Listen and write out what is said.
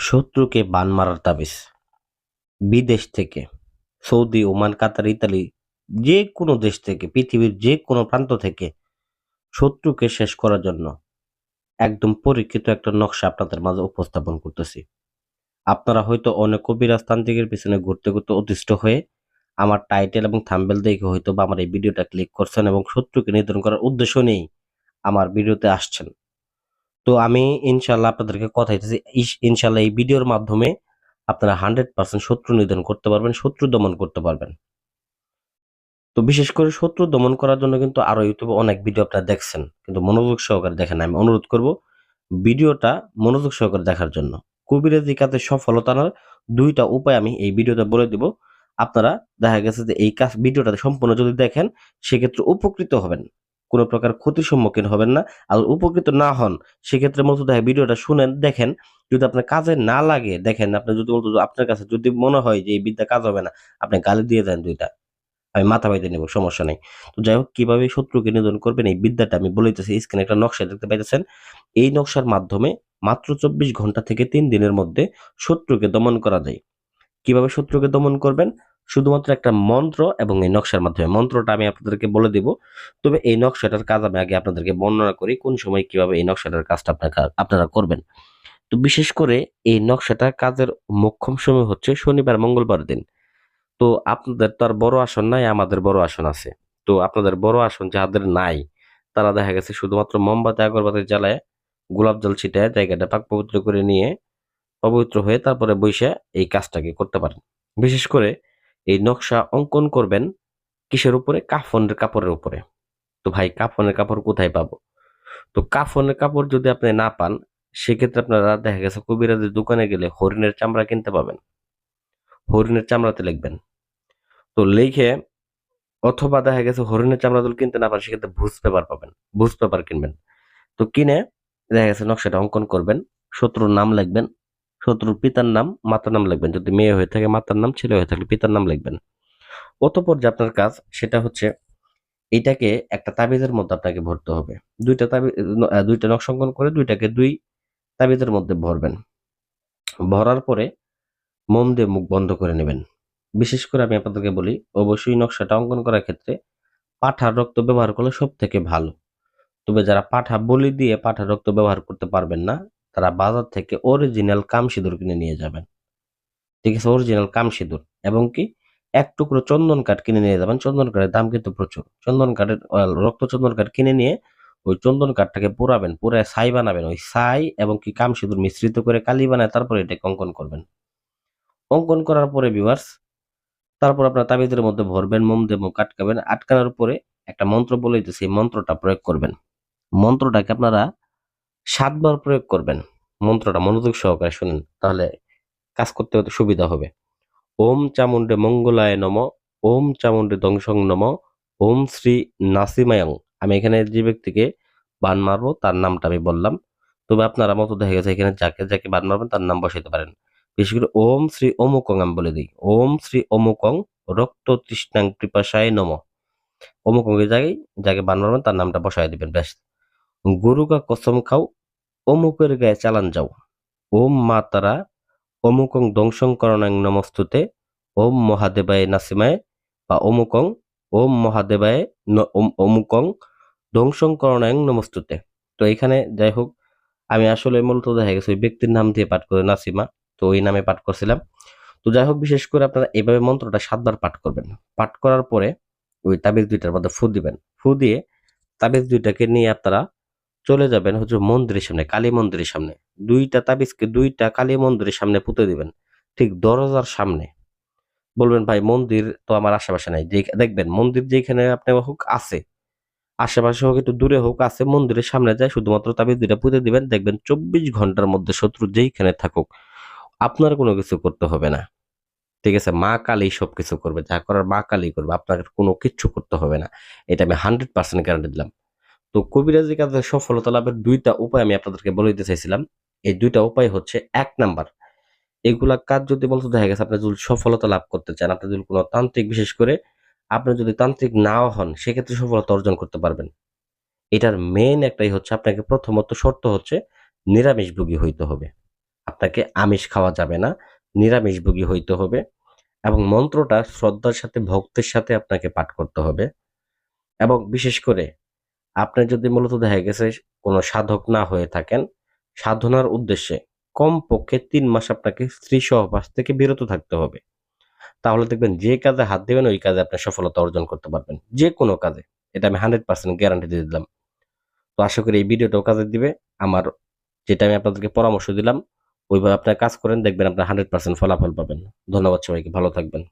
শত্রুকে বান মারার তাবিজ। বিদেশ থেকে সৌদি, ওমান, কাতার, ইতালি, যে কোনো দেশ থেকে, পৃথিবীর যে কোনো প্রান্ত থেকে শত্রুকে শেষ করার জন্য একদম পরীক্ষিত একটা নকশা আপনাদের মাঝে উপস্থাপন করতেছি। আপনারা হয়তো অনেক কবিরাজ তান্ত্রিকের পিছনে ঘুরতে ঘুরতে অতিষ্ঠ হয়ে আমার টাইটেল এবং থাম্বনেল দেখে হয়তো বা আমার এই ভিডিওটা ক্লিক করছেন এবং শত্রুকে নিধন করার উদ্দেশ্য নিয়েই আমার ভিডিওতে আসছেন। তো আমি ইনশাল্লাহ আপনাদেরকে কথা দিতেছি, ইনশাল্লাহ এই ভিডিওর মাধ্যমে আপনারা 100% শত্রু নিধন করতে পারবেন, শত্রু দমন করতে পারবেন। তো বিশেষ করে শত্রু দমন করার জন্য কিন্তু আরো ইউটিউবে অনেক ভিডিও আপনারা দেখছেন, কিন্তু মনোযোগ সহকারে দেখেন। আমি অনুরোধ করব ভিডিওটা মনোযোগ সহকারে দেখার জন্য। কবিরাজি কাজে সফলতা আনার 2টা উপায় আমি এই ভিডিওতে বলে দিব। আপনারা দেখা গেছে যে এই কাজ ভিডিওটা সম্পূর্ণ যদি দেখেন সেক্ষেত্রে উপকৃত হবেন, কোনো প্রকার ক্ষতির সম্মুখীন হবেন না। আর উপকৃত না হন সেক্ষেত্রে মূলত দেখা ভিডিওটা শুনেন, দেখেন, যদি আপনার কাজে না লাগে, দেখেন আপনি যদি আপনার কাছে যদি মনে হয় যে এই বিদ্যা কাজ হবে না, আপনি গালি দিয়ে দেন 2টা, আমি মাথা বাইতে নেব, সমস্যা নেই। তো যাই হোক, কিভাবে শত্রুকে নিধন করবেন এই বিদ্যাটা আমি বলে দিতেছি। স্ক্রিনে একটা নকশা দেখতে পাইতেছেন। এই নকশার মাধ্যমে মাত্র 24 ঘন্টা থেকে 3 দিনের মধ্যে শত্রুকে দমন করা যায়। কিভাবে শত্রুকে দমন করবেন? শুধুমাত্র একটা মন্ত্র এবং এই নকশার মাধ্যমে। মন্ত্রটা আমি আপনাদেরকে বলে দিব, তবে এই নকশাটার কাজ আমি আগে আপনাদেরকে বর্ণনা করি কোন সময় কিভাবে এই নকশাটার কাজটা আপনারা করবেন। তো বিশেষ করে এই নকশাটার কাজের মোক্ষম সময় হচ্ছে শনিবার, মঙ্গলবার দিন। তো আপনাদের তো আর বড় আসন নাই, আমাদের বড় আসন আছে। তো আপনাদের বড় আসন যাদের নাই, তারা দেখা গেছে শুধুমাত্র মোমবাতি আগরবাতি জ্বালায়, গোলাপ জল ছিটায় জায়গাটা পাক পবিত্র করে নিয়ে, পবিত্র হয়ে তারপরে বইসা এই কাজটাকে করতে পারেন। বিশেষ করে এই নকশা অঙ্কন করবেন কিসের উপরে? কাফনের কাপড়ের উপরে। তো ভাই, কাফনের কাপড় কোথায় পাবো? তো কাফনের কাপড় যদি আপনি না পান, সেক্ষেত্রে আপনারা দেখা গেছে কবিরাজের দোকানে গেলে হরিণের চামড়া কিনতে পাবেন। হরিণের চামড়াতে লিখবেন। তো লিখে, অথবা দেখা গেছে হরিণের চামড়া যদি কিনতে না পারেন সেক্ষেত্রে ভুজ পেপার পাবেন, ভুজ পেপার কিনবেন। তো কিনে দেখা গেছে নকশাটা অঙ্কন করবেন, শত্রুর নাম লিখবেন, শত্রুর পিতার নাম, মাতার নাম লিখবেন। যদি মেয়ে হয়ে থাকে মাতার নাম, ছেলে হয়ে থাকলে পিতার নাম লিখবেন। অতঃপর যে আপনার কাজ সেটা হচ্ছে এটাকে একটা তাবিজের মধ্যে আপনাকে ভরতে হবে। 2টা নকশা অঙ্কন করে 2টাকে 2 তাবিজের মধ্যে ভরবেন। ভরার পরে মন দিয়ে মুখ বন্ধ করে নেবেন। বিশেষ করে আমি আপনাদেরকে বলি, অবশ্যই নকশাটা অঙ্কন করার ক্ষেত্রে পাঠার রক্ত ব্যবহার করলে সব থেকে ভালো। তবে যারা পাঠা বলি দিয়ে পাঠার রক্ত ব্যবহার করতে পারবেন না, তারা বাজার থেকে অরিজিনাল কামসিঁদুর কিনে নিয়ে যাবেন। ঠিক আছে? অরিজিনাল কামসিঁদুর এবং কি 1 টুকরো চন্দন কাঠ কিনে নিয়ে যাবেন। চন্দন কাঠের দাম কিন্তু প্রচুর। চন্দন কাঠের রক্ত চন্দন কাঠ কিনে নিয়ে ওই চন্দন কাঠটাকে পোড়াবেন, পুড়ায় ছাই বানাবেন। ওই ছাই এবং কি কামসিঁদুর মিশ্রিত করে কালি বানায় তারপরে এটাকে অঙ্কন করবেন। অঙ্কন করার পরে ভিউয়ার্স, তারপর আপনার তাবিজের মধ্যে ভরবেন, মোম দিয়ে মুখ আটকাবেন। আটকানোর পরে একটা মন্ত্র বলে দিতেছি, এই মন্ত্রটা প্রয়োগ করবেন। মন্ত্রটাকে আপনারা 7 বার প্রয়োগ করবেন। মন্ত্রটা মনোযোগ সহকারে শুনেন, তাহলে কাজ করতে হতে সুবিধা হবে। ওম চামুণ্ডে মঙ্গলায় নমঃ, ওম চামুণ্ডে দংশং নমঃ, ওম শ্রী নাসিমায়ং। আমি এখানে যে ব্যক্তিকে বান মারবো তার নামটা আমি বললাম, তবে আপনারা মতো দেখা গেছে এখানে যাকে যাকে বান মারবেন তার নাম বসাইতে পারেন। বিশেষ করে ওম শ্রী অমুকং আমি বলে দিই, ওম শ্রী অমুকং রক্ত তৃষ্ণাং পিপাসায় নমঃ। অমুকং এর জায়গায় যাকে বান মারবেন তার নামটা বসাই দিবেন, ব্যাস। গরু কা কসম খাও, অমুকের গায়ে চালান যাও। ওম মা তারা অমুকং দংশং করণাং নমস্তুতে, ওম মহাদেবায় নাসিমায়, বা অমুকং ওম মহাদেবায় অমুকং ধ্বংসং করণাং নমস্তুতে। তো এখানে যাই হোক, আমি আসলে মূলত দেখা গেছে ওই ব্যক্তির নাম দিয়ে পাঠ করে নাসিমা, তো ওই নামে পাঠ করছিলাম। তো যাই হোক, বিশেষ করে আপনারা এইভাবে মন্ত্রটা 7 বার পাঠ করবেন। পাঠ করার পরে ওই তাবিজ 2টার মধ্যে ফু দিবেন। ফু দিয়ে তাবিজ 2টাকে নিয়ে আপনারা চলে যাবেন হচ্ছে মন্দিরের সামনে, কালী মন্দিরের সামনে। 2টা তাবিজকে 2টা কালী মন্দিরের সামনে পুঁতে দিবেন, ঠিক দরজার সামনে। বলবেন ভাই মন্দির তো আমার আশেপাশে নাই, যে দেখবেন মন্দির যেখানে আপনি হোক আছে, আশেপাশে হোক একটু দূরে হোক আছে, মন্দিরের সামনে যায় শুধুমাত্র তাবিজ 2টা পুঁতে দিবেন। দেখবেন 24 ঘন্টার মধ্যে শত্রু যেইখানে থাকুক আপনার কোনো কিছু করতে হবে না। ঠিক আছে? মা কালী সবকিছু করবে, যা করার মা কালী করবে, আপনার কোনো কিচ্ছু করতে হবে না। এটা আমি 100% গ্যারান্টি দিলাম। তো কবিরাজি কাজে সফলতা লাভের 2টা উপায় আমি আপনাদেরকে বলে দিতে চাইছিলাম। এই 2টা উপায় হচ্ছে, 1 নাম্বার, এগুলা কাজ যদি বলতে দেখা গেছে আপনি যদি সফলতা লাভ করতে চান, আপনি যদি কোনো তান্ত্রিক, বিশেষ করে আপনি যদি তান্ত্রিক নাও হন সেক্ষেত্রে সফলতা অর্জন করতে পারবেন। এটার মেইন একটাই হচ্ছে, আপনাকে প্রথমত শর্ত হচ্ছে নিরামিষভোগী হইতে হবে। আপনাকে আমিষ খাওয়া যাবে না, নিরামিষভোগী হইতে হবে এবং মন্ত্রটা শ্রদ্ধার সাথে ভক্তির সাথে আপনাকে পাঠ করতে হবে। এবং বিশেষ করে আপনার যদি মূলত দেখা গেছে কোনো সাধক না হয়ে থাকেন, সাধনার উদ্দেশ্যে কমপক্ষে ৩ মাস আপনাকে স্ত্রী সহবাস থেকে বিরত থাকতে হবে। তাহলে দেখবেন যে কাজে হাত দিবেন ওই কাজে আপনি সফলতা অর্জন করতে পারবেন। যেকোনো কাজে। এটা আমি 100% গ্যারান্টি দিয়ে দিলাম। তো আশা করি এই ভিডিওটাও কাজে দিবে। আমার যেটা আমি আপনাদেরকে পরামর্শ দিলাম, ওইভাবে আপনারা কাজ করেন, দেখবেন আপনারা 100% ফলাফল পাবেন। ধন্যবাদ সবাইকে। ভালো থাকবেন।